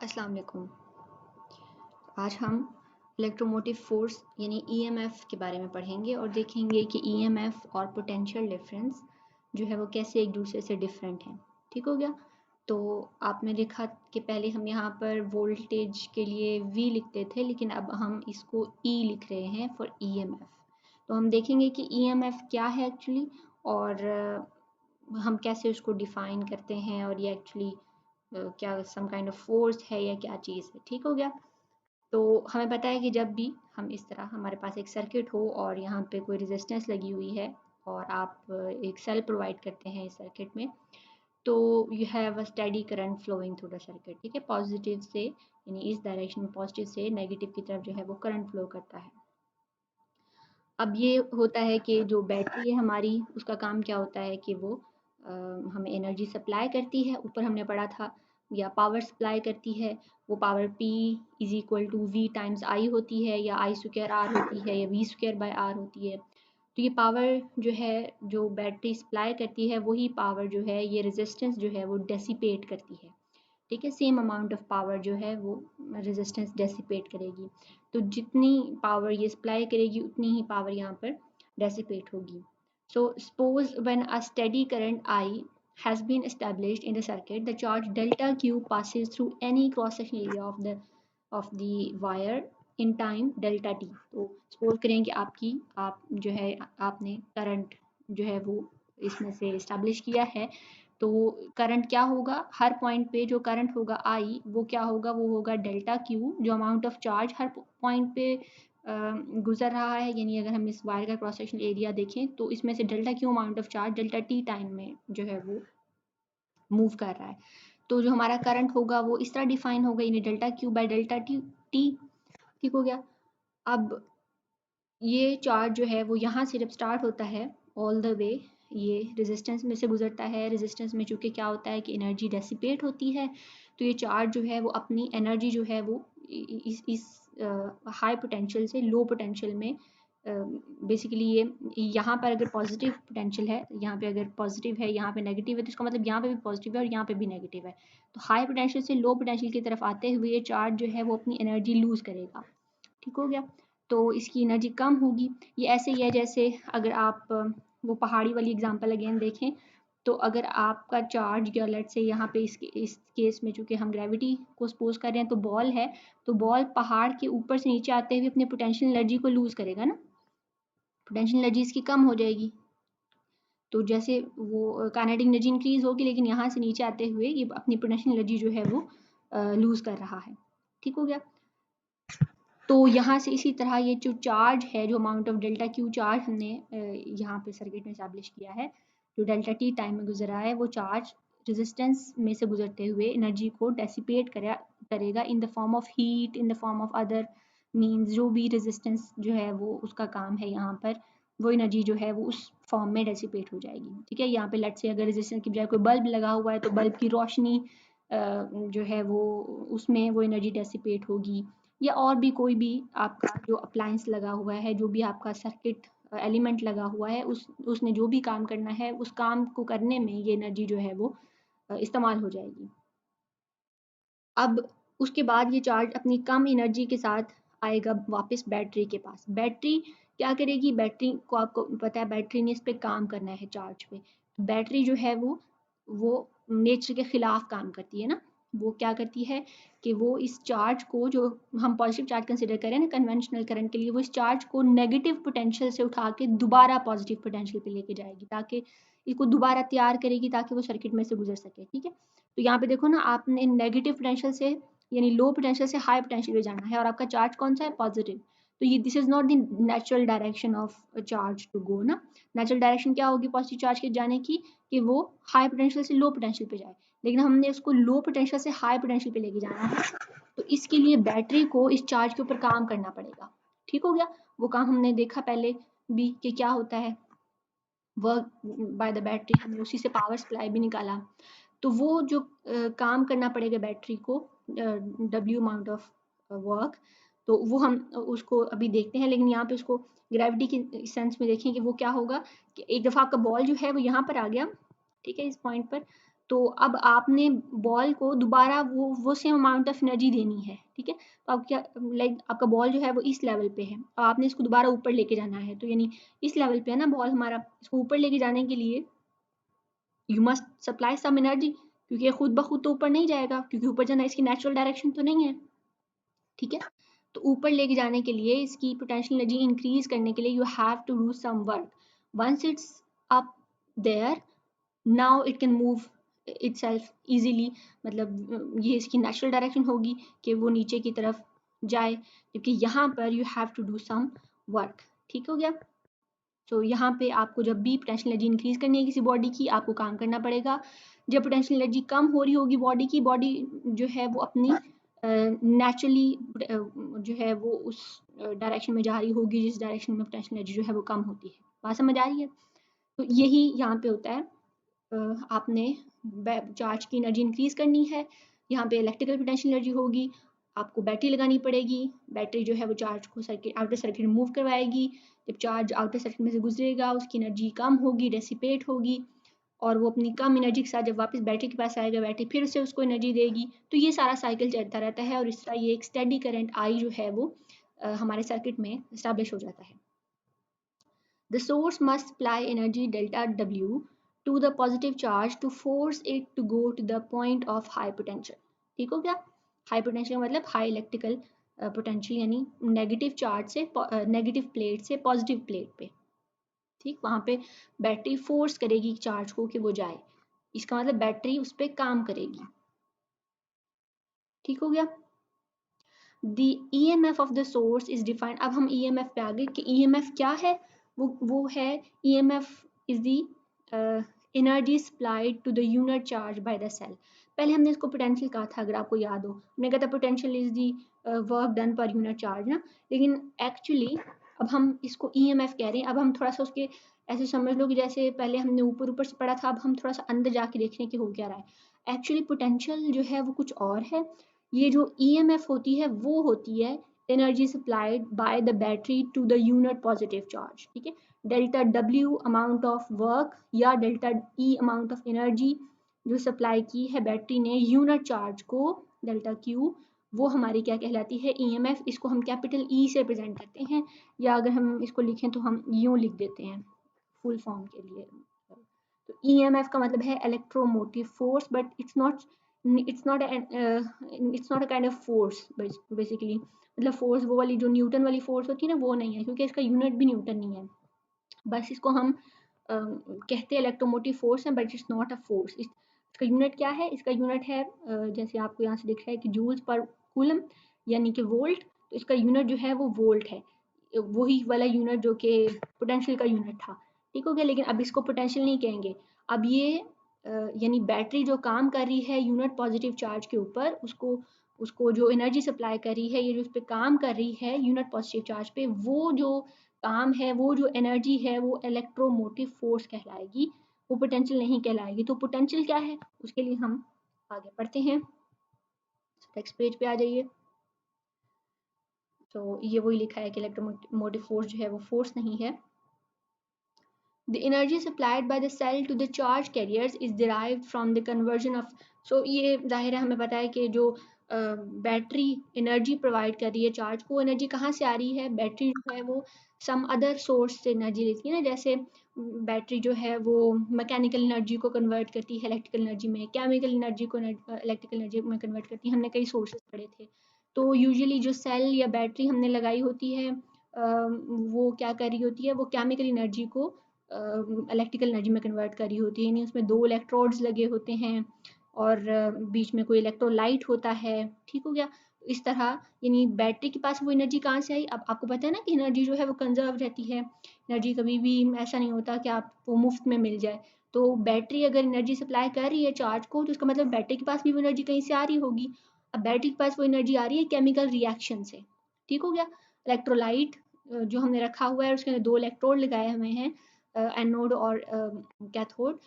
अस्सलाम वालेकुम। आज हम इलेक्ट्रोमोटिव फ़ोर्स यानी ईएमएफ के बारे में पढ़ेंगे और देखेंगे कि ईएमएफ और पोटेंशियल डिफरेंस जो है वो कैसे एक दूसरे से डिफरेंट हैं। ठीक हो गया? तो आपने देखा कि पहले हम यहाँ पर वोल्टेज के लिए V लिखते थे, लेकिन अब हम इसको E लिख रहे हैं फॉर ईएमएफ। तो हम देखेंगे कि ईएमएफ क्या है एक्चुअली, और हम कैसे उसको डिफ़ाइन करते हैं, और ये एक्चुअली क्या सम काइंड ऑफ फोर्स है या क्या चीज़ है। ठीक हो गया? तो हमें पता है कि जब भी हम इस तरह हमारे पास एक सर्किट हो और यहाँ पे कोई रेजिस्टेंस लगी हुई है और आप एक सेल प्रोवाइड करते हैं इस सर्किट में, तो you have a steady current flowing through the circuit. ठीक है, पॉजिटिव से यानी इस डायरेक्शन में पॉजिटिव से नेगेटिव की तरफ जो है वो करंट फ्लो करता है। अब ये होता है कि जो बैटरी है हमारी, उसका काम क्या होता है कि वो हमें एनर्जी सप्लाई करती है, ऊपर हमने पढ़ा था, या पावर सप्लाई करती है। वो power P is equal to V times I होती है, या I स्क्वायर R होती है, या V स्क्वायर बाय R होती है। तो ये पावर जो है, जो बैटरी सप्लाई करती है, वही पावर जो है ये रेजिस्टेंस जो है वो डेसिपेट करती है। ठीक है, सेम अमाउंट ऑफ पावर जो है वो रेजिस्टेंस डेसिपेट करेगी। तो जितनी पावर ये सप्लाई करेगी उतनी ही पावर यहाँ पर डेसिपेट होगी। So suppose when a steady current I has been established in the circuit, the charge delta Q passes through any cross section area of the wire in time delta t। तो suppose करें कि आप जो है आपने current जो है वो इसमें से इस्टेब्लिश किया है। तो करंट क्या होगा, हर पॉइंट पे जो करंट होगा I, वो क्या होगा, वो होगा डेल्टा Q, जो amount of charge her point पे गुजर रहा है। यानी अगर हम इस वायर का क्रॉस सेक्शन एरिया देखें तो इसमें से delta Q amount of charge delta T time में जो है वो मूव कर रहा है। तो जो हमारा करंट होगा वो इस तरह डिफाइन होगा, यानी delta Q by delta T। ठीक हो गया? अब ये चार्ज जो है वो यहाँ से जब स्टार्ट होता है ऑल द वे, ये रेजिस्टेंस में से गुजरता है। रेजिस्टेंस में चूँकि क्या होता है कि एनर्जी डेसिपेट होती है, तो ये चार्ज जो है वो अपनी एनर्जी जो है वो इस हाई पोटेंशियल से लो पोटेंशियल में, बेसिकली ये यहाँ पर अगर पॉजिटिव पोटेंशियल है, यहाँ पे अगर पॉजिटिव है, यहाँ पे नेगेटिव है, तो इसका मतलब यहाँ पे भी पॉजिटिव है और यहाँ पे भी नेगेटिव है। तो हाई पोटेंशियल से लो पोटेंशियल की तरफ आते हुए ये चार्ज जो है वो अपनी एनर्जी लूज़ करेगा। ठीक हो गया? तो इसकी एनर्जी कम होगी। ये ऐसे ही है जैसे अगर आप वो पहाड़ी वाली एग्जांपल अगेन देखें, तो अगर आपका चार्ज या लेट्स से यहाँ पे इस केस में चूँकि हम ग्रेविटी को सपोज़ कर रहे हैं, तो बॉल है, तो बॉल पहाड़ के ऊपर से नीचे आते हुए अपनी पोटेंशियल एनर्जी को लूज़ करेगा ना, पोटेंशियल एनर्जी इसकी कम हो जाएगी। तो जैसे वो काइनेटिक एनर्जी इंक्रीज़ होगी, लेकिन यहाँ से नीचे आते हुए ये अपनी पोटेंशियल एनर्जी जो है वो लूज़ कर रहा है। ठीक हो गया? तो यहाँ से इसी तरह ये जो चार्ज है, जो amount of delta Q charge हमने यहाँ पे सर्किट में एस्टेब्लिश किया है, जो डेल्टा T टाइम में गुजरा है, वो चार्ज रेजिस्टेंस में से गुजरते हुए एनर्जी को डेसिपेट करेगा in the form of heat, in the form of other means. जो भी रेजिस्टेंस जो है वो उसका काम है यहाँ पर, वो एनर्जी जो है वो उस फॉर्म में डेसिपेट हो जाएगी। ठीक है, यहाँ पे लेट्स से अगर रेजिस्टेंस की बजाय कोई बल्ब लगा हुआ है, तो बल्ब की रोशनी जो है वो उसमें वो एनर्जी डेसिपेट होगी, या और भी कोई भी आपका जो अप्लायंस लगा हुआ है, जो भी आपका सर्किट एलिमेंट लगा हुआ है, उसने जो भी काम करना है, उस काम को करने में ये एनर्जी जो है वो इस्तेमाल हो जाएगी। अब उसके बाद ये चार्ज अपनी कम एनर्जी के साथ आएगा वापस बैटरी के पास। बैटरी क्या करेगी, बैटरी को आपको पता है बैटरी ने इस पे काम करना है चार्ज पे। बैटरी जो है वो नेचर के खिलाफ काम करती है ना। वो क्या करती है कि वो इस चार्ज को, जो हम पॉजिटिव चार्ज कंसिडर करें ना कन्वेंशनल करंट के लिए, वो इस चार्ज को नेगेटिव पोटेंशियल से उठा के दोबारा पॉजिटिव पोटेंशियल पे लेके जाएगी, ताकि इसको दोबारा तैयार करेगी ताकि वो सर्किट में से गुजर सके। ठीक है, तो यहाँ पे देखो ना, आपने नेगेटिव पोटेंशियल से यानी लो पोटेंशियल से हाई पोटेंशियल पे जाना है, और आपका चार्ज कौन सा है, पॉजिटिव। तो ये this is not the natural direction of charge to go ना। नेचुरल डायरेक्शन क्या होगी पॉजिटिव चार्ज के जाने की, कि वो हाई पोटेंशियल से लो पोटेंशियल पे जाए, लेकिन हमने उसको लो पोटेंशियल से हाई पोटेंशियल पे लेके जाना है। तो इसके लिए बैटरी को इस चार्ज के ऊपर काम करना पड़ेगा। ठीक हो गया? वो काम हमने देखा पहले भी कि क्या होता है, वर्क बाय द बैटरी, हमने उसी से पावर सप्लाई भी निकाला। तो वो जो काम करना पड़ेगा बैटरी को, W अमाउंट ऑफ वर्क, तो वो हम उसको अभी देखते हैं। लेकिन यहाँ पे उसको ग्रेविटी के सेंस में देखें कि वो क्या होगा कि एक दफ़ा आपका बॉल जो है वो यहाँ पर आ गया, ठीक है, इस पॉइंट पर, तो अब आपने बॉल को दोबारा वो सेम अमाउंट ऑफ एनर्जी देनी है, ठीक है। तो आप क्या, लाइक आपका बॉल जो है वो इस लेवल पे है, और आपने इसको दोबारा ऊपर लेके जाना है, तो यानी इस लेवल पे है ना बॉल हमारा, इसको ऊपर लेके जाने के लिए you must supply some energy, क्योंकि ये खुद ब खुद तो ऊपर नहीं जाएगा, क्योंकि ऊपर जाना इसकी नेचुरल डायरेक्शन तो नहीं है, ठीक है। तो ऊपर लेके जाने के लिए इसकी पोटेंशियल एनर्जी इंक्रीज करने के लिए you have to do some work. Once it's up there, now it can move itself easily, मतलब ये इसकी नेचुरल डायरेक्शन होगी कि वो नीचे की तरफ जाए, जबकि यहाँ पर you have to do some work, ठीक हो गया। तो यहाँ पे आपको जब भी पोटेंशियल एनर्जी इंक्रीज करनी है किसी बॉडी की, आपको काम करना पड़ेगा। जब पोटेंशियल एनर्जी कम हो रही होगी बॉडी की, बॉडी जो है वो अपनी नेचुरली जो है वो उस डायरेक्शन में जा रही होगी जिस डायरेक्शन में पोटेंशियल एनर्जी जो है वो कम होती है। बात समझ आ रही है? तो यही यहाँ पे होता है, आपने चार्ज की एनर्जी इंक्रीज करनी है, यहाँ पे इलेक्ट्रिकल पोटेंशियल एनर्जी होगी, आपको बैटरी लगानी पड़ेगी, बैटरी जो है वो चार्ज को सर्किट आउटर सर्किट मूव करवाएगी, जब चार्ज आउटर सर्किट में से गुजरेगा उसकी एनर्जी कम होगी, डेसिपेट होगी, और वो अपनी कम एनर्जी के साथ जब वापस बैटरी के पास आएगा, बैटरी फिर से उसको एनर्जी देगी। तो ये सारा साइकिल चलता रहता है, और इस तरह ये एक स्टेडी करंट आई जो है वो हमारे सर्किट में इस्टेब्लिश हो जाता है। The source must supply energy delta W to the positive charge to force it to go to the point of high potential। ठीक हो गया? हाई पोटेंशियल मतलब हाई इलेक्ट्रिकल पोटेंशियल, यानी नेगेटिव चार्ज से नेगेटिव प्लेट से positive plate पे, ठीक, वहां पे बैटरी फोर्स करेगी चार्ज को कि वो जाए, इसका मतलब बैटरी उस पर काम करेगी, ठीक हो गया। The EMF of the source is defined। अब हम EMF पे आ गए कि EMF क्या है। वो है EMF is the energy supplied to the unit charge by the cell। पहले हमने इसको पोटेंशियल कहा था, अगर आपको याद हो, हमने कहा था potential is the work done per unit charge ना, लेकिन एक्चुअली अब हम इसको EMF कह रहे हैं। अब हम थोड़ा सा उसके ऐसे समझ लो कि जैसे पहले हमने ऊपर ऊपर से पढ़ा था, अब हम थोड़ा सा अंदर जाके देखने की हो क्या रहा है। एक्चुअली पोटेंशियल जो है वो कुछ और है, ये जो EMF होती है वो होती है energy supplied by the battery to the unit positive charge, ठीक है। Delta W amount of work या delta E amount of energy जो सप्लाई की है बैटरी ने यूनिट चार्ज को, डेल्टा Q, वो हमारी क्या कहलाती है, EMF। इसको हम कैपिटल E से प्रेजेंट करते हैं, या अगर हम इसको लिखें तो हम यूं लिख देते हैं फुल फॉर्म के लिए। तो EMF का मतलब है electromotive force, but it's not a kind of force basically, मतलब फोर्स वो वाली जो न्यूटन वाली फोर्स होती है ना, वो नहीं है, क्योंकि इसका यूनिट भी न्यूटन नहीं है। बस इसको हम कहते हैं इलेक्ट्रोमोटिव फोर्स है, but it's not a force. इसका यूनिट क्या है, इसका यूनिट है जैसे आपको यहाँ से दिख रहा है कि जूल्स पर कूलम, यानी कि वोल्ट। तो इसका यूनिट जो है वो वोल्ट है, वही वाला यूनिट जो कि पोटेंशियल का यूनिट था, ठीक हो गया। लेकिन अब इसको पोटेंशियल नहीं कहेंगे, अब ये यानी बैटरी जो काम कर रही है यूनिट पॉजिटिव चार्ज के ऊपर, उसको उसको जो एनर्जी सप्लाई कर रही है, ये जो उस पर काम कर रही है यूनिट पॉजिटिव चार्ज पे, वो जो काम है, वो जो एनर्जी है, वो इलेक्ट्रोमोटिव फोर्स कहलाएगी, वो पोटेंशियल नहीं कहलाएगी। तो पोटेंशियल क्या है उसके लिए हम आगे पढ़ते हैं, नेक्स्ट पेज पे आ जाइए। तो ये वही लिखा है कि इलेक्ट्रोमोटिव फोर्स जो है वो फोर्स नहीं है। The energy supplied by the cell to the charge carriers is derived from the conversion of। so ये जाहिर है हमें पता है कि जो बैटरी एनर्जी प्रोवाइड कर रही है चार्ज को, एनर्जी कहाँ से आ रही है, बैटरी जो है वो सम अदर सोर्स से एनर्जी लेती है ना, जैसे बैटरी जो है वो मैकेनिकल एनर्जी को कन्वर्ट करती है इलेक्ट्रिकल एनर्जी में, केमिकल एनर्जी को इलेक्ट्रिकल एनर्जी में कन्वर्ट करती है। हमने कई सोर्सेज पढ़े थे। तो यूजुअली जो सेल या बैटरी हमने लगाई होती है वो क्या कर रही होती है, वो केमिकल एनर्जी को इलेक्ट्रिकल एनर्जी में कन्वर्ट करी होती है, यानी उसमें 2 इलेक्ट्रोड्स लगे होते हैं और बीच में कोई इलेक्ट्रोलाइट होता है, ठीक हो गया। इस तरह यानी बैटरी के पास वो एनर्जी कहाँ से आई। अब आपको पता है ना कि एनर्जी जो है वो कंजर्व रहती है, एनर्जी कभी भी ऐसा नहीं होता कि आपको मुफ्त में मिल जाए। तो बैटरी अगर एनर्जी सप्लाई कर रही है चार्ज को, तो इसका मतलब बैटरी के पास भी वो एनर्जी कहीं से आ रही होगी। अब बैटरी के पास वो एनर्जी आ रही है केमिकल रिएक्शन से, ठीक हो गया। इलेक्ट्रोलाइट जो हमने रखा हुआ है उसके अंदर 2 इलेक्ट्रोड लगाए हुए हैं, एनोड और कैथोड,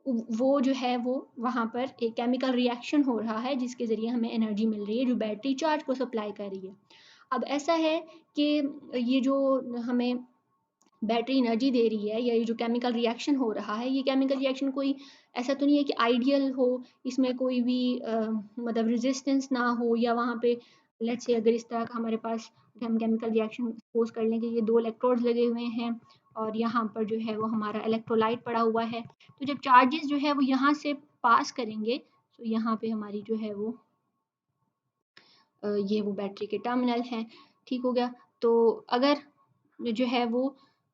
वो जो है वो वहाँ पर एक केमिकल रिएक्शन हो रहा है जिसके ज़रिए हमें एनर्जी मिल रही है जो बैटरी चार्ज को सप्लाई कर रही है। अब ऐसा है कि ये जो हमें बैटरी एनर्जी दे रही है, या ये जो केमिकल रिएक्शन हो रहा है, ये केमिकल रिएक्शन कोई ऐसा तो नहीं है कि आइडियल हो, इसमें कोई भी मतलब रेजिस्टेंस ना हो, या वहाँ पे लेट्स से अगर इस तरह का हमारे पास हम केमिकल रिएक्शन सपोज कर लें कि ये 2 इलेक्ट्रोड्स लगे हुए हैं और यहाँ पर जो है वो हमारा इलेक्ट्रोलाइट पड़ा हुआ है, तो जब चार्जेस जो है वो यहाँ से पास करेंगे तो यहाँ पे हमारी जो है वो ये वो बैटरी के टर्मिनल हैं, ठीक हो गया। तो अगर जो है वो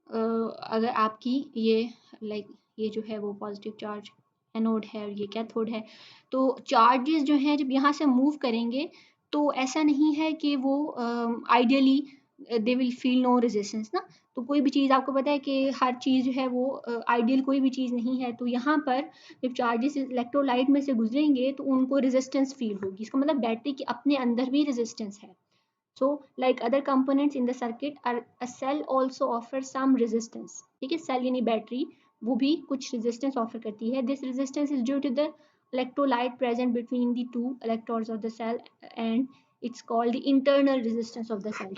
अगर आपकी ये लाइक ये जो है वो पॉजिटिव चार्ज एनोड है और ये कैथोड है, तो चार्जेस जो हैं जब यहाँ से मूव करेंगे तो ऐसा नहीं है कि वो ideally they will feel no resistance ना। तो कोई भी चीज़ आपको पता है कि हर चीज़ जो है वो आइडियल कोई भी चीज़ नहीं है, तो यहाँ पर जब चार्जेस इलेक्ट्रोलाइट में से गुजरेंगे तो उनको रेजिस्टेंस फील होगी। इसका मतलब बैटरी के अपने अंदर भी रेजिस्टेंस है। So, like other components in the circuit, a cell also offers some resistance. ठीक है, सेल यानी बैटरी वो भी कुछ resistance offer करती है. This resistance is due to the electrolyte present between the two electrodes of the cell, and it's called the internal resistance of the cell.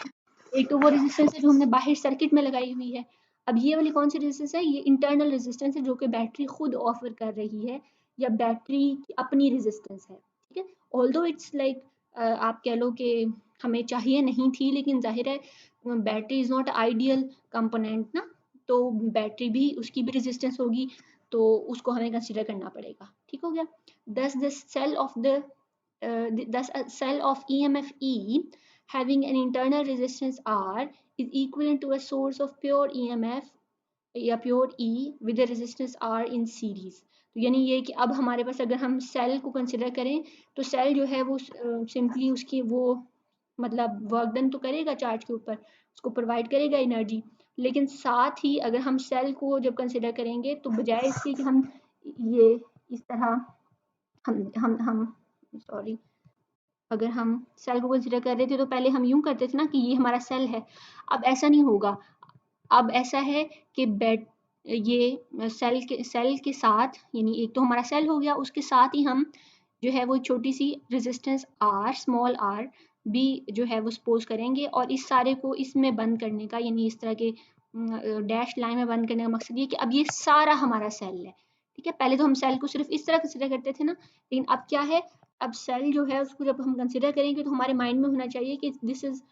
एक तो वो resistance है जो हमने बाहर सर्किट में लगाई हुई है। अब ये वाली कौन सी resistance है? ये internal resistance है जो कि बैटरी खुद ऑफर कर रही है, या बैटरी की अपनी resistance है। ठीक है, although it's like आप कह लो कि हमें चाहिए नहीं थी, लेकिन जाहिर है battery is not ideal component ना, तो बैटरी भी उसकी भी रेजिस्टेंस होगी, तो उसको हमें कंसीडर करना पड़ेगा। ठीक हो गया। Thus the cell of the thus a cell of EMF E having an internal resistance R is equivalent to a source of pure EMF या pure E with resistance R in series. तो यानी ये कि अब हमारे पास अगर हम cell को कंसिडर करें तो सेल जो है वो सिंपली उसकी वो मतलब वर्क डन तो करेगा चार्ज के ऊपर, उसको प्रोवाइड करेगा एनर्जी, लेकिन साथ ही अगर हम सेल को जब कंसिडर करेंगे तो बजाय इसके कि हम ये इस तरह हम सॉरी अगर हम सेल को कंसिडर कर रहे थे तो पहले हम यूं करते थे ना कि ये हमारा सेल है। अब ऐसा नहीं होगा, अब ऐसा है कि ये सेल के साथ, यानी एक तो हमारा सेल हो गया, उसके साथ ही हम जो है वो छोटी सी रेजिस्टेंस आर स्मॉल आर भी जो है वो सपोज करेंगे, और इस सारे को इसमें बंद करने का, यानी इस तरह के डैश लाइन में बंद करने का मकसद ये कि अब ये सारा हमारा सेल है। ठीक है, पहले तो हम सेल को सिर्फ इस तरह कंसिडर करते थे ना, लेकिन अब क्या है, अब सेल जो है उसको जब हम कंसिडर करेंगे तो हमारे माइंड में होना चाहिए कि दिस इज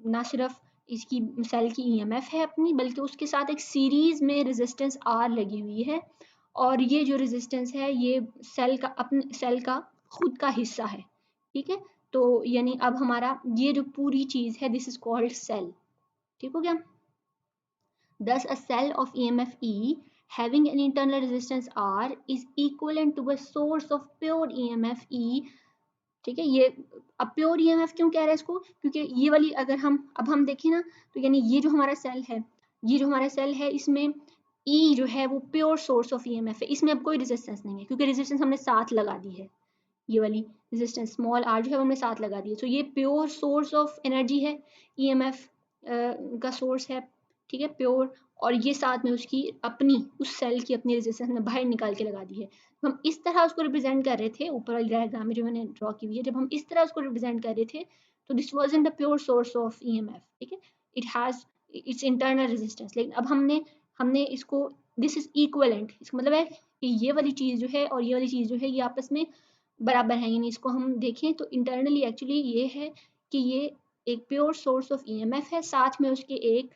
ना सिर्फ इसकी सेल की ईएमएफ है अपनी, बल्कि उसके साथ एक सीरीज में रेजिस्टेंस आर लगी हुई है, और ये जो रेजिस्टेंस है ये सेल का अपने सेल का खुद का हिस्सा है। ठीक है, तो यानी अब हमारा ये जो पूरी चीज है दिस इज कॉल्ड सेल। ठीक हो गया। Thus, a cell of EMF E having an internal resistance R is equivalent to a source of pure EMF E। ठीक है, ये अब प्योर ईएमएफ क्यों कह रहा है इसको, क्योंकि ये वाली अगर हम अब हम देखें ना, तो यानी ये जो हमारा सेल है, ये जो हमारा सेल है इसमें ई जो है वो प्योर सोर्स ऑफ ईएमएफ है, इसमें अब कोई रेजिस्टेंस नहीं है क्योंकि रेजिस्टेंस हमने साथ लगा दी है, ये वाली रेजिस्टेंस स्मॉल आर जो है हमने साथ लगा दी है, तो ये प्योर सोर्स ऑफ एनर्जी है, ईएमएफ का सोर्स है। ठीक है, प्योर, और ये साथ में उसकी अपनी उस सेल की अपनी रेजिस्टेंस ने बाहर निकाल के लगा दी है। हम इस तरह उसको रिप्रेजेंट कर रहे थे ऊपर वाली डायग्राम में जो मैंने ड्रॉ की हुई है, जब हम इस तरह उसको रिप्रेजेंट कर रहे थे तो this wasn't the pure source of EMF. ठीक है, it has its internal resistance, लेकिन अब हमने हमने इसको दिस इज इक्वलेंट, इसका मतलब है कि ये वाली चीज जो है और ये वाली चीज जो है ये आपस में बराबर है, यानी इसको हम देखें तो इंटरनली एक्चुअली ये है कि ये एक प्योर सोर्स ऑफ ईएमएफ है, साथ में उसके एक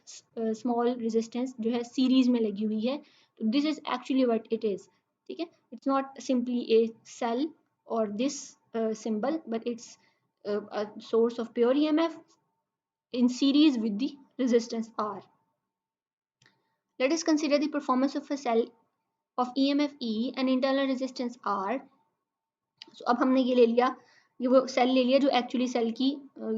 स्मॉल रेजिस्टेंस जो है सीरीज में लगी हुई है, तो this is actually what it is. ठीक है, it's not simply a cell or this symbol, but it's a source of pure EMF in series with the resistance R. Let us consider the performance of a cell of EMF E and internal resistance R. So अब हमने ये ले लिया, ये वो cell ले लिया जो एक्चुअली सेल की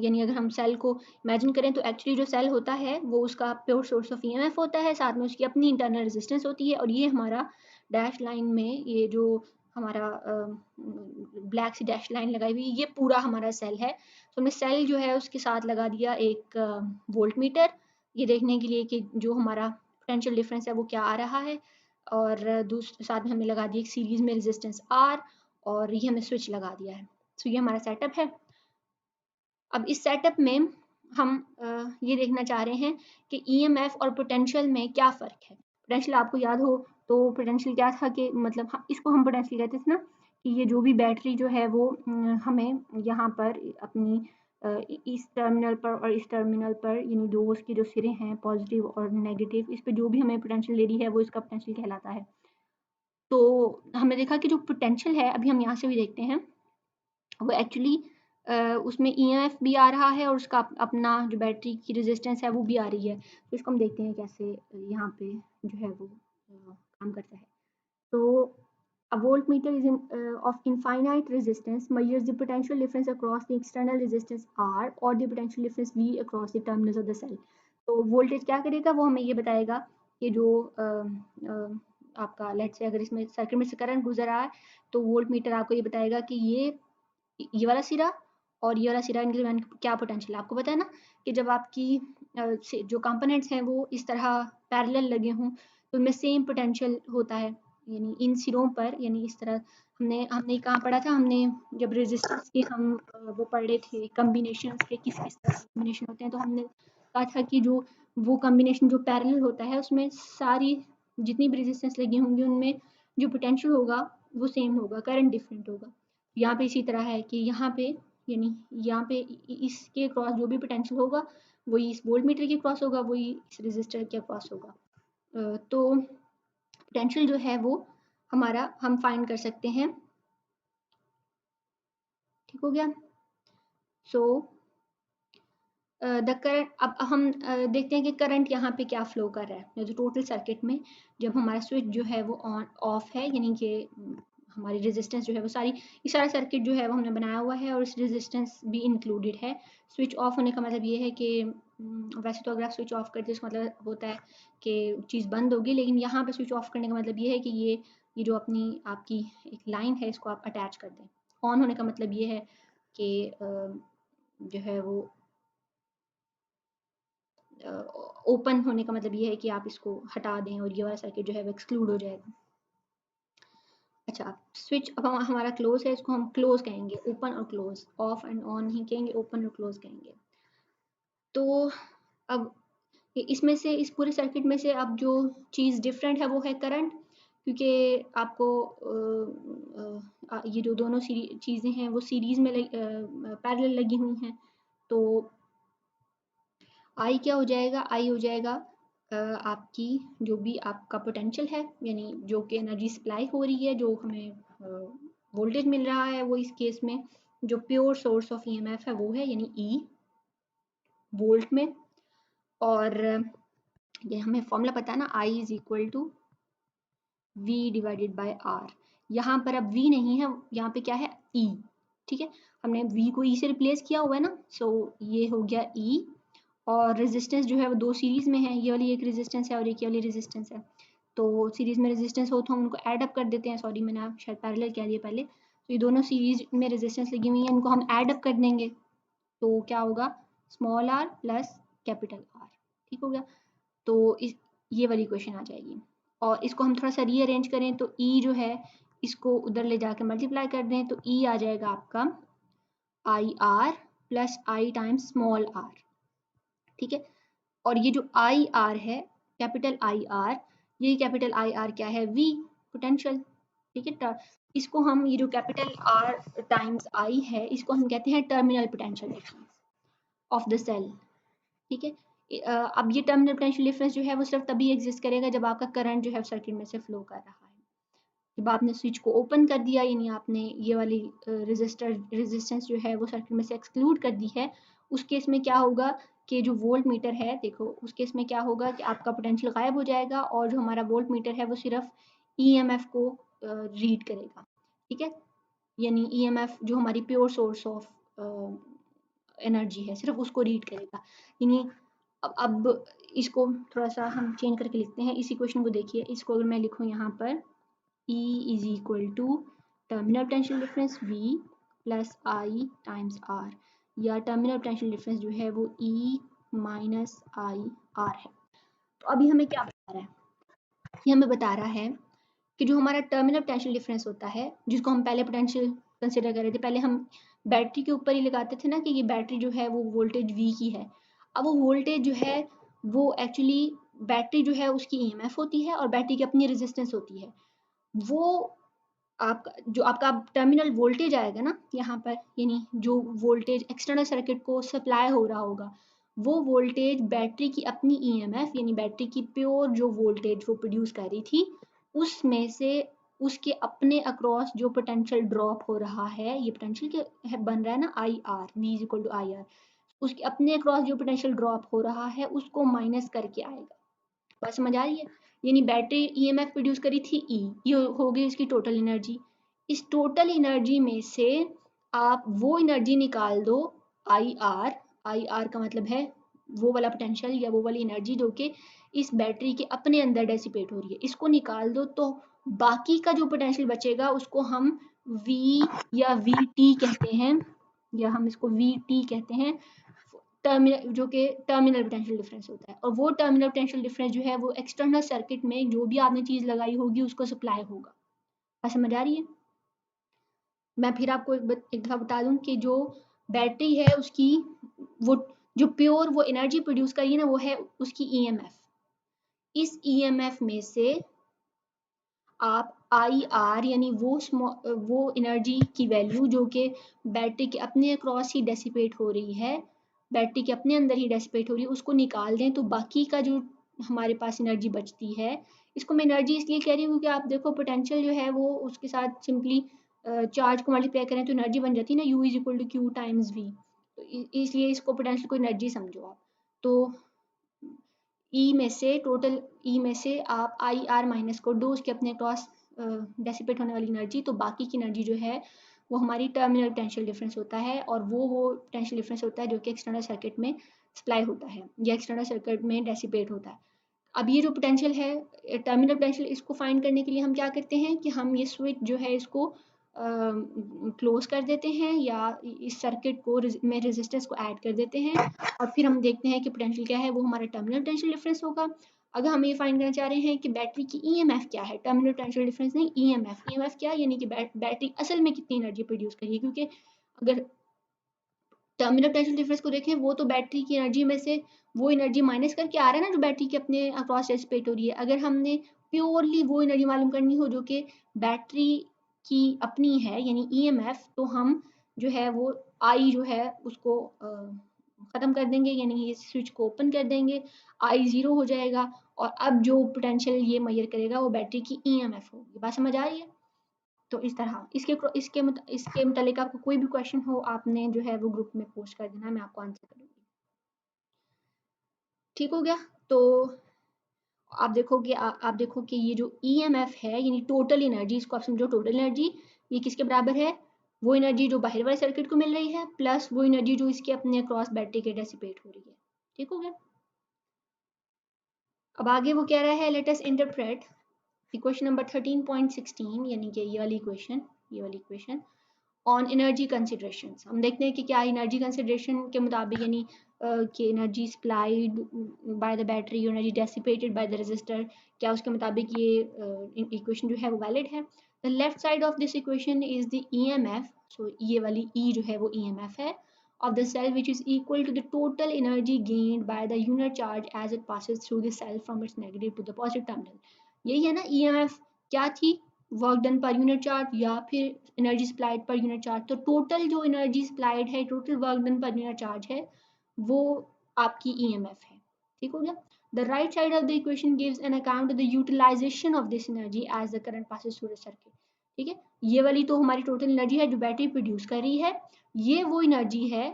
यानी अगर हम सेल को इमेजिन करें तो एक्चुअली जो सेल होता है वो उसका प्योर सोर्स ऑफ ईएमएफ होता है, साथ में उसकी अपनी इंटरनल रेजिस्टेंस होती है, और ये हमारा डैश लाइन में ये जो हमारा ब्लैक सी डैश लाइन लगाई हुई ये पूरा हमारा सेल है। तो हमने सेल जो है उसके साथ लगा दिया एक वोल्ट मीटर, ये देखने के लिए कि जो हमारा पोटेंशियल डिफरेंस है वो क्या आ रहा है, और दूसरे साथ में हमने लगा दी एक सीरीज में रेजिस्टेंस आर, और ये हमने स्विच लगा दिया है। तो ये हमारा सेटअप है। अब इस सेटअप में हम ये देखना चाह रहे हैं कि ईएमएफ और पोटेंशियल में क्या फ़र्क है। पोटेंशियल आपको याद हो तो पोटेंशियल क्या था कि मतलब इसको हम पोटेंशियल कहते थे ना कि ये जो भी बैटरी जो है वो हमें यहाँ पर अपनी इस टर्मिनल पर और इस टर्मिनल पर यानी दो उसके जो सिरे हैं पॉजिटिव और नेगेटिव, इस पे जो भी हमें पोटेंशियल दे रही है वो इसका पोटेंशियल कहलाता है। तो हमने देखा कि जो पोटेंशियल है, अभी हम यहाँ से भी देखते हैं, वो एक्चुअली उसमें ईएमएफ भी आ रहा है और उसका अपना जो बैटरी की रेजिस्टेंस है वो भी आ रही है। तो इसको हम देखते हैं कैसे यहाँ पे जो है वो काम करता है। तो a voltmeter is of infinite resistance measures the potential difference across the external resistance R or the potential difference V across the terminals of the cell. तो वोल्टेज क्या करेगा, वो हमें ये बताएगा कि जो आपका लेट्स से अगर इसमें सर्किट में से करंट गुजर रहा है तो वोल्ट मीटर आपको ये बताएगा कि ये वाला सिरा और ये वाला सिरा इनके दरमियान क्या पोटेंशियल है। आपको पता है ना कि जब आपकी जो कंपोनेंट्स हैं वो इस तरह पैरेलल लगे हों तो उनमें सेम पोटेंशियल होता है, यानी इन सिरों पर, यानी इस तरह हमने कहाँ पढ़ा था, हमने जब रेजिस्टेंस के हम वो पढ़ रहे थे कम्बिनेशन के किस किस तरह कम्बिनेशन होते हैं, तो हमने कहा था कि जो वो कम्बिनेशन जो पैरेलल होता है उसमें सारी जितनी भी रेजिस्टेंस लगी होंगी उनमें जो पोटेंशियल होगा वो सेम होगा, करंट डिफरेंट होगा। यहाँ पे इसी तरह है कि यहाँ पे यानी यहाँ पे इसके क्रॉस जो भी पोटेंशियल होगा वही इस वोल्ट मीटर के क्रॉस होगा, वही इस रेजिस्टर के क्रॉस होगा। तो पोटेंशियल जो है वो हमारा हम फाइंड कर सकते हैं। ठीक हो गया। सो द करंट, अब हम देखते हैं कि करंट यहाँ पे क्या फ्लो कर रहा है। जो टोटल सर्किट में जब हमारा स्विच जो है वो ऑन ऑफ है, यानी कि हमारी रेजिस्टेंस जो है वो सारी, ये सारा सर्किट जो है वो हमने बनाया हुआ है और इस रेजिस्टेंस भी इंक्लूडेड है। स्विच ऑफ होने का मतलब ये है कि वैसे तो अगर आप स्विच ऑफ करते हैं इसका मतलब होता है कि चीज़ बंद होगी, लेकिन यहाँ पे स्विच ऑफ करने का मतलब ये है कि ये जो अपनी आपकी एक लाइन है इसको आप अटैच कर दें। ऑन होने का मतलब ये है कि जो है वो ओपन होने का मतलब ये है कि आप इसको हटा दें और ये वाला सर्किट जो है वो एक्सक्लूड हो जाएगा। अच्छा, स्विच अब हमारा क्लोज है, इसको हम क्लोज कहेंगे, ओपन और क्लोज, ऑफ एंड ऑन नहीं कहेंगे, ओपन और क्लोज कहेंगे। तो अब इसमें से इस पूरे सर्किट में से अब जो चीज़ डिफरेंट है वो है करंट, क्योंकि आपको ये जो दोनों चीज़ें हैं वो सीरीज में पैरेलल लगी हुई हैं। तो आई क्या हो जाएगा, आई हो जाएगा आपकी जो भी आपका पोटेंशियल है, यानी जो कि एनर्जी सप्लाई हो रही है, जो हमें वोल्टेज मिल रहा है, वो इस केस में जो प्योर सोर्स ऑफ ईएमएफ है वो है, यानी ई वोल्ट में। और ये हमें फॉर्मूला पता है ना, I is equal to V divided by R. यहाँ पर अब वी नहीं है, यहाँ पे क्या है, ई। ठीक है, हमने वी को ई से रिप्लेस किया हुआ है ना, सो ये हो गया ई। और रेजिस्टेंस जो है वो दो सीरीज में है, ये वाली एक रेजिस्टेंस है और एक ये वाली रेजिस्टेंस है। तो सीरीज में रेजिस्टेंस हो तो हम उनको ऐड अप कर देते हैं, सॉरी मैंने शायद पैरेलल कह दिया पहले। तो ये दोनों सीरीज में रेजिस्टेंस लगी हुई है, इनको हम ऐड अप कर देंगे तो क्या होगा, small R plus capital R. ठीक हो गया। तो ये वाली इक्वेशन आ जाएगी। और इसको हम थोड़ा सा रीअरेंज करें तो ई जो है इसको उधर ले जाकर मल्टीप्लाई कर दें तो ई आ जाएगा आपका I R plus I times small R. ठीक है, और ये जो आई आर है, कैपिटल आई आर, ये कैपिटल आई आर क्या है, वी, पोटेंशियल। ठीक है, इसको हम ये जो कैपिटल आर टाइम्स आई है इसको हम कहते हैं terminal potential difference of the cell. ठीक है, अब ये टर्मिनल पोटेंशियल डिफरेंस जो है वो सिर्फ तभी एग्जिस्ट करेगा जब आपका करंट जो है सर्किट में से फ्लो कर रहा है। जब आपने स्विच को ओपन कर दिया, यानी आपने ये वाली रेजिस्टेंस जो है वो सर्किट में से एक्सक्लूड कर दी है, उस केस में क्या होगा कि जो वोल्ट मीटर है, देखो उस केस में क्या होगा कि आपका पोटेंशियल गायब हो जाएगा और जो हमारा वोल्ट मीटर है वो सिर्फ ईएमएफ को रीड करेगा। ठीक है, यानी ईएमएफ जो हमारी प्योर सोर्स ऑफ एनर्जी है सिर्फ उसको रीड करेगा। यानी अब इसको थोड़ा सा हम चेंज करके लिखते हैं, इस इक्वेशन को देखिए, इसको अगर मैं लिखूँ यहाँ पर E is equal to terminal potential difference V plus I times R, या टर्मिनल पोटेंशियल डिफरेंस जो है वो E माइनस आई आर है। तो अभी हमें क्या बता रहा है, ये हमें बता रहा है कि जो हमारा टर्मिनल पोटेंशियल डिफरेंस होता है, जिसको हम पहले पोटेंशियल कंसिडर कर रहे थे, पहले हम बैटरी के ऊपर ही लगाते थे ना कि ये बैटरी जो है वो वोल्टेज V की है। अब वो वोल्टेज जो है वो एक्चुअली बैटरी जो है उसकी EMF होती है और बैटरी की अपनी रेजिस्टेंस होती है। वो आपका टर्मिनल वोल्टेज आएगा ना यहाँ पर, यानी जो वोल्टेज एक्सटर्नल सर्किट को सप्लाई हो रहा होगा, वो वोल्टेज बैटरी की अपनी EMF यानी बैटरी की प्योर जो वोल्टेज वो प्रोड्यूस कर रही थी, उसमें से उसके अपने अक्रॉस जो पोटेंशियल ड्रॉप हो रहा है, ये पोटेंशियल के बन रहा है ना IR, V is equal to IR, उसके अपने अक्रॉस जो पोटेंशियल ड्रॉप हो रहा है उसको माइनस करके आएगा। बात समझ आ रही है? यानी बैटरी EMF प्रोड्यूस करी थी E, ये हो गई इसकी टोटल एनर्जी। इस टोटल एनर्जी में से आप वो एनर्जी निकाल दो IR, IR का मतलब है वो वाला पोटेंशियल या वो वाली एनर्जी जो कि इस बैटरी के अपने अंदर डेसिपेट हो रही है, इसको निकाल दो, तो बाकी का जो पोटेंशियल बचेगा उसको हम V या VT कहते हैं, या हम इसको VT कहते हैं, टर्मिनल जो कि टर्मिनल पोटेंशियल डिफरेंस होता है। और वो टर्मिनल पोटेंशियल डिफरेंस जो है वो एक्सटर्नल सर्किट में जो भी आपने चीज़ लगाई होगी उसको सप्लाई होगा। बात समझ आ रही है? मैं फिर आपको एक दफ़ा बता दूं कि जो बैटरी है उसकी वो जो प्योर वो एनर्जी प्रोड्यूस करी है ना, वो है उसकी EMF। इस EMF में से आप IR यानी वो एनर्जी की वैल्यू जो कि बैटरी के अपने अक्रॉस ही डेसिपेट हो रही है, बैटरी के अपने अंदर ही डेसिपेट हो रही है, उसको निकाल दें तो बाकी का जो हमारे पास एनर्जी बचती है, इसको मैं एनर्जी इसलिए कह रही हूँ क्योंकि आप देखो पोटेंशियल जो है वो उसके साथ सिंपली चार्ज को मल्टीप्लाई करें तो एनर्जी बन जाती है ना, U is equal to Q times V। तो इसलिए इसको पोटेंशियल को एनर्जी समझो आप। तो ई में से टोटल ई में से आप IR माइनस कर दो उसके अपने क्रॉस डेसिपेट होने वाली एनर्जी, तो बाकी की एनर्जी जो है वो हमारी टर्मिनल पोटेंशियल डिफरेंस होता है, और वो पोटेंशियल डिफरेंस होता है जो कि एक्सटर्नल सर्किट में सप्लाई होता है या एक्सटर्नल सर्किट में डेसिपेट होता है। अब ये जो पोटेंशियल है टर्मिनल पोटेंशियल, इसको फाइंड करने के लिए हम क्या करते हैं कि हम ये स्विच जो है इसको क्लोज कर देते हैं या इस सर्किट को में रेजिस्टेंस को ऐड कर देते हैं, और फिर हम देखते हैं कि पोटेंशियल क्या है, वो हमारा टर्मिनल पोटेंशियल डिफरेंस होगा। अगर हम ये फाइंड करना चाह रहे हैं कि बैटरी की EMF क्या है, टर्मिनल पोटेंशियल डिफरेंस नहीं, EMF क्या यानी कि बैटरी असल में कितनी एनर्जी प्रोड्यूस करिए, क्योंकि अगर टर्मिनल पोटेंशियल डिफरेंस को देखें वो तो बैटरी की एनर्जी में से वो एनर्जी माइनस करके आ रहा है ना जो बैटरी के अपने अक्रॉस डेसिपेट हो रही है। अगर हमने प्योरली वो एनर्जी मालूम करनी हो जो कि बैटरी की अपनी है यानी EMF, तो हम जो है वो आई जो है उसको ख़त्म कर देंगे, यानी ये स्विच को ओपन कर देंगे, आई ज़ीरो हो जाएगा, और अब जो पोटेंशियल ये मेजर करेगा वो बैटरी की EMF होगी। बात समझ आ रही है? तो इस तरह इसके मुतालिक आपको कोई भी क्वेश्चन हो, आपने जो है वो ग्रुप में पोस्ट कर देना, मैं आपको आंसर करूँगी। ठीक हो गया? तो आप देखो कि ये जो EMF है यानी टोटल एनर्जी, इसको आप समझो टोटल एनर्जी, ये किसके बराबर है? वो एनर्जी जो बाहर वाले सर्किट को मिल रही है प्लस वो एनर्जी जो इसके अपने अक्रॉस बैटरी के डेसिपेट हो रही है। ठीक हो गया? अब आगे वो कह रहा है let us interpret equation number 13.16, यानी कि ये वाली इक्वेशन ऑन एनर्जी कंसिडरेशन। हम देखते हैं कि क्या एनर्जी कंसिडरेशन के मुताबिक यानी कि energy supplied by the battery, energy dissipated by the resistor, क्या उसके मुताबिक ये इक्वेशन जो है वो वैलिड है। The left side of this equation is the EMF, सो ये वाली E जो है वो EMF है of the cell, which is equal to the total energy gained by the unit charge as it passes through the cell from its negative to the positive terminal। यही है ना EMF क्या थी? Work done per unit charge या फिर energy supplied per unit charge. तो total जो energy supplied है, total work done per unit charge है, वो आपकी EMF है। ठीक हो गया? The right side of the equation gives an account of the utilization of this energy as the current passes through the circuit। ठीक है? ये वाली तो हमारी टोटल एनर्जी है जो बैटरी प्रोड्यूस कर रही है, ये वो एनर्जी है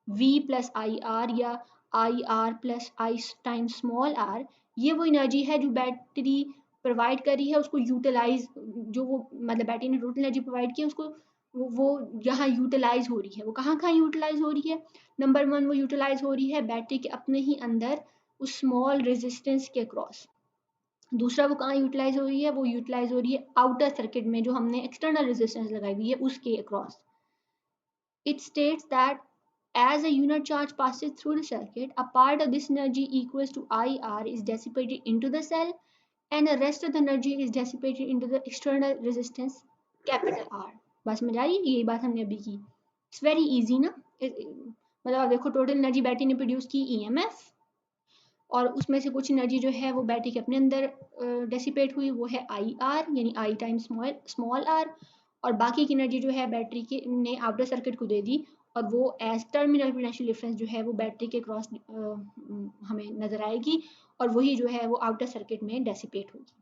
V प्लस IR या IR plus I times small r, ये वो एनर्जी है जो बैटरी प्रोवाइड कर रही है, उसको यूटिलाइज जो वो मतलब बैटरी ने टोटल एनर्जी प्रोवाइड की उसको वो यहाँ यूटिलाइज हो रही है। वो कहाँ कहाँ यूटिलाइज हो रही है? नंबर 1 वो यूटिलाइज हो रही है बैटरी के अपने ही अंदर उस स्मॉल रेजिस्टेंस के क्रॉस। दूसरा वो कहाँ यूटिलाइज हो रही है? वो यूटिलाइज हो रही है आउटर सर्किट में जो हमने एक्सटर्नल रेजिस्टेंस लगाई हुई है उसके across. It states that as a unit charge passes through the circuit, a part of this energy equals to IR is dissipated into the cell and the rest of the energy is dissipated into the external resistance capital R। बात समझ आई? यही बात हमने अभी की। It's very easy ना? मतलब आप देखो टोटल एनर्जी बैटरी ने प्रोड्यूस की EMF, और उसमें से कुछ एनर्जी जो है वो बैटरी के अपने अंदर डेसिपेट हुई, वो है आई आर, यानी आई टाइम स्मॉल आर, और बाकी की एनर्जी जो है बैटरी के ने आउटर सर्किट को दे दी, और वो एज टर्मिनल पोटेंशियल डिफरेंस जो है वो बैटरी के क्रॉस हमें नजर आएगी, और वही जो है वो आउटर सर्किट में डेसिपेट होगी.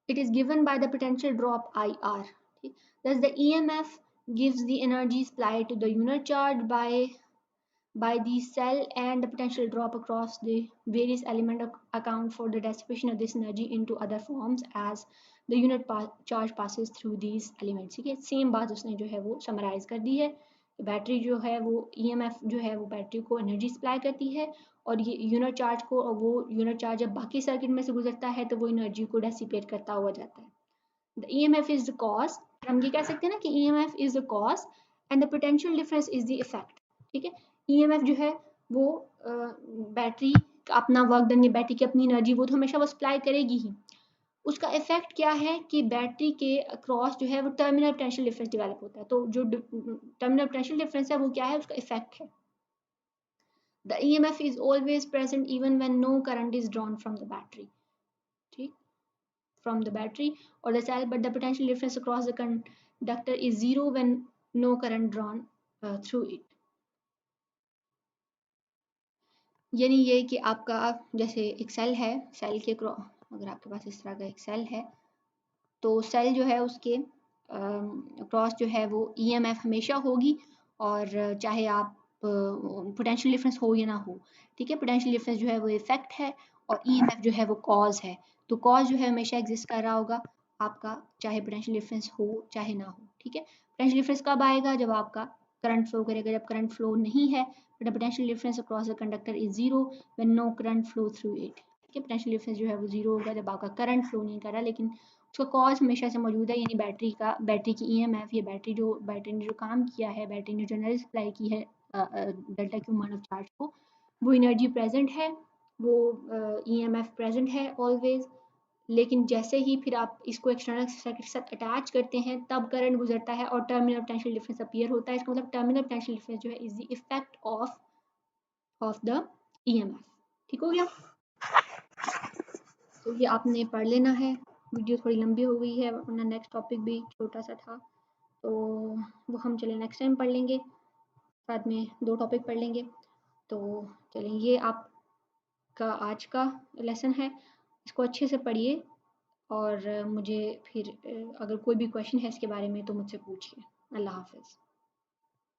It is given by the potential drop IR. Thus the EMF gives the energy supplied to the unit charge by the cell, and the potential drop across the various elements account for the dissipation of this energy into other forms as the unit charge passes through these elements. ठीक है, same बात उसने जो है वो summarise कर दी है. Battery जो है वो EMF जो है वो बैटरी को एनर्जी सप्लाई करती है, और ये यूनिट चार्ज को, और वो यूनिट चार्ज जब बाकी सर्किट में से गुजरता है तो वो एनर्जी को डेसिपेट करता हुआ जाता है. The EMF is the cause, हम ये कह सकते हैं ना कि EMF is the cause and the potential difference is the effect. ठीक है, EMF जो है वो बैटरी का अपना वर्क डन, या बैटरी की अपनी एनर्जी वो तो हमेशा वो सप्लाई करेगी ही. उसका इफेक्ट क्या है कि बैटरी के अक्रॉस जो है वो टर्मिनल पोटेंशियल डिफरेंस डेवलप होता है. तो जो टर्मिनल पोटेंशियल डिफरेंस है वो क्या है, उसका इफेक्ट है. The EMF is always present even when no current is drawn from the battery. ठीक, from the battery or the cell, but the potential difference across the conductor is zero when no current drawn through it. यानी ये कि आपका जैसे एक cell है, cell के अगर आपके पास इस तरह का एक सेल है, तो सेल जो है उसके क्रॉस जो है वो EMF हमेशा होगी, और चाहे आप पोटेंशियल डिफरेंस हो या ना हो. ठीक है, पोटेंशियल डिफरेंस जो है वो इफेक्ट है, और EMF जो है वो कॉज है. तो कॉज जो है हमेशा एग्जिस्ट कर रहा होगा आपका, चाहे पोटेंशियल डिफरेंस हो चाहे ना हो. ठीक है, पोटेंशियल डिफरेंस कब आएगा, जब आपका करंट फ्लो करेगा. जब करंट फ्लो नहीं है, the potential difference across the conductor is zero when no current flow through it. ठीक है, पोटेंशियल डिफरेंस जो है वो जीरो होगा जब आपका करंट फ्लो नहीं कर रहा, लेकिन उसका कॉज हमेशा से मौजूद है, यानी बैटरी की EMF, या बैटरी ने जो काम किया है, बैटरी ने जो एनर्जी सप्लाई की है डेल्टा क्यू मान ऑफ चार्ज को, वो एनर्जी प्रेजेंट है, वो EMF प्रेजेंट है ऑलवेज. लेकिन जैसे ही फिर आप इसको एक्सटर्नल सर्किट के साथ अटैच करते हैं, तब करंट गुजरता है और टर्मिनल पोटेंशियल डिफरेंस अपीयर होता है. इसका मतलब टर्मिनल पोटेंशियल डिफरेंस जो है is the effect of the EMF. ठीक हो गया, तो ये आपने पढ़ लेना है. वीडियो थोड़ी लंबी हो गई है, वरना नेक्स्ट टॉपिक भी छोटा सा था, तो वो हम चले नेक्स्ट टाइम पढ़ लेंगे. साथ में 2 टॉपिक पढ़ लेंगे. तो चलें, ये आपका आज का लेसन है, इसको अच्छे से पढ़िए, और मुझे फिर अगर कोई भी क्वेश्चन है इसके बारे में तो मुझसे पूछिए. अल्लाह हाफ़िज़.